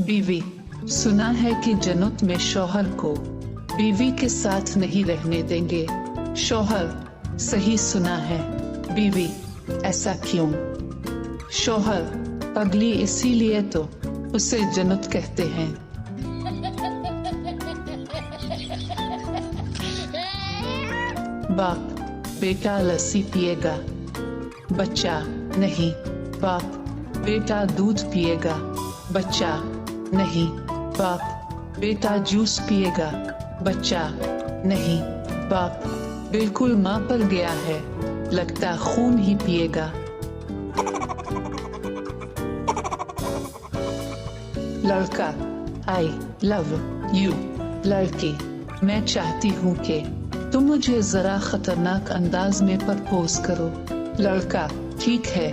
बीवी, सुना है कि जन्नत में शौहर को बीवी के साथ नहीं रहने देंगे। शौहर, सही सुना है। बीवी, ऐसा क्यों? शौहर, पगली इसीलिए तो उसे जन्नत कहते हैं। बाप, बेटा लस्सी पिएगा। बच्चा, नहीं। बाप, बेटा दूध पिएगा। बच्चा, नहीं। बाप, बेटा जूस पिएगा। बच्चा, नहीं। बाप, बिल्कुल माँ पर गया है, लगता खून ही पिएगा। लड़का, आई लव यू। लड़की, मैं चाहती हूँ कि तुम मुझे जरा खतरनाक अंदाज में प्रपोज करो। लड़का, ठीक है,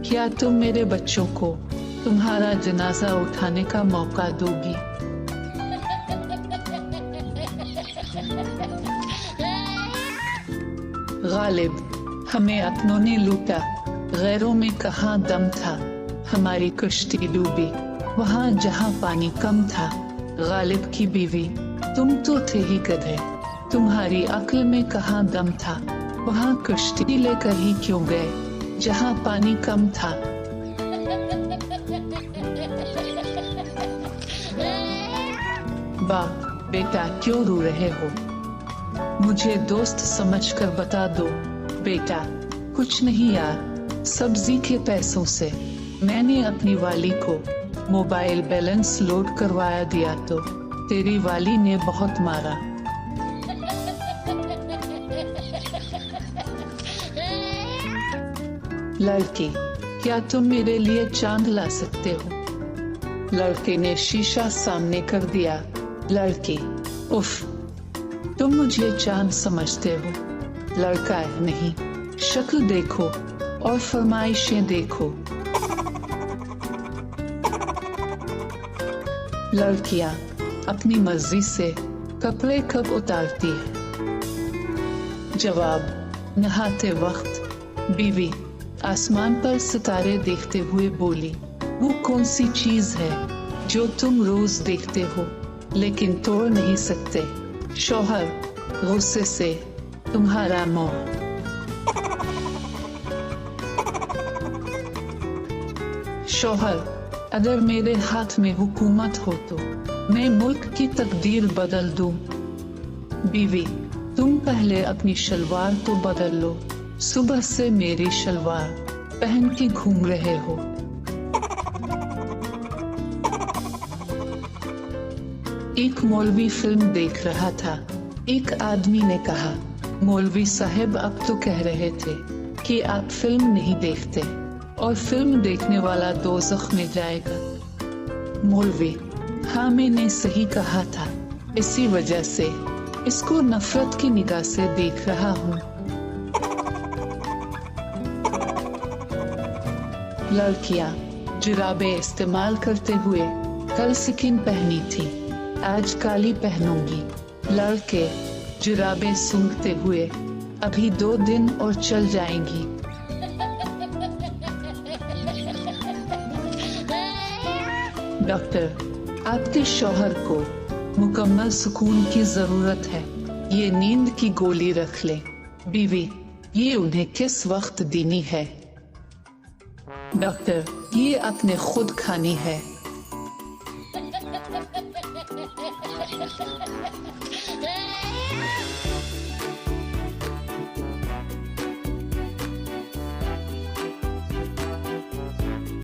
क्या तुम मेरे बच्चों को तुम्हारा जनाजा उठाने का मौका दोगी? गालिब, हमें अपनों ने लूटा, गैरों में कहाँ दम था। हमारी कश्ती डूबी वहाँ जहाँ पानी कम था। गालिब की बीवी, तुम तो थे ही गधे, तुम्हारी अक्ल में कहाँ दम था। वहाँ कश्ती लेकर ही क्यों गए जहाँ पानी कम था। बाप, बेटा क्यों रो रहे हो? मुझे दोस्त समझकर बता दो। बेटा, कुछ नहीं यार, सब्जी के पैसों से मैंने अपनी वाली को मोबाइल बैलेंस लोड करवाया दिया तो तेरी वाली ने बहुत मारा। लड़की, क्या तुम मेरे लिए चांद ला सकते हो? लड़के ने शीशा सामने कर दिया। लड़की, उफ, तुम मुझे चांद समझते हो? लड़का, नहीं, शक्ल देखो और फरमाइशें देखो। लड़कियां अपनी मर्जी से कपड़े कब उतारती है? जवाब, नहाते वक्त। बीवी, आसमान पर सितारे देखते हुए बोली, वो कौन सी चीज है जो तुम रोज देखते हो लेकिन तोड़ नहीं सकते? शौहर, गुस्से से तुम्हारा मुंह। शौहर, अगर मेरे हाथ में हुकूमत हो तो मैं मुल्क की तकदीर बदल दूं। बीवी, तुम पहले अपनी शलवार तो बदल लो, सुबह से मेरी शलवार पहन के घूम रहे हो। एक मौलवी फिल्म देख रहा था। एक आदमी ने कहा, मौलवी साहब आप तो कह रहे थे कि आप फिल्म नहीं देखते और फिल्म देखने वाला दोज़ख में जाएगा। मौलवी, हाँ मैंने सही कहा था, इसी वजह से इसको नफरत की निगाह से देख रहा हूँ। लड़कियाँ जुराबे इस्तेमाल करते हुए कल स्किन पहनी थी, आज काली पहनूंगी। लड़के जुराबे सूंघते हुए अभी 2 दिन और चल जाएंगी। डॉक्टर, आपके शौहर को मुकम्मल सुकून की जरूरत है, ये नींद की गोली रख ले। बीवी, ये उन्हें किस वक्त देनी है? डॉक्टर, ये अपने खुद खानी है।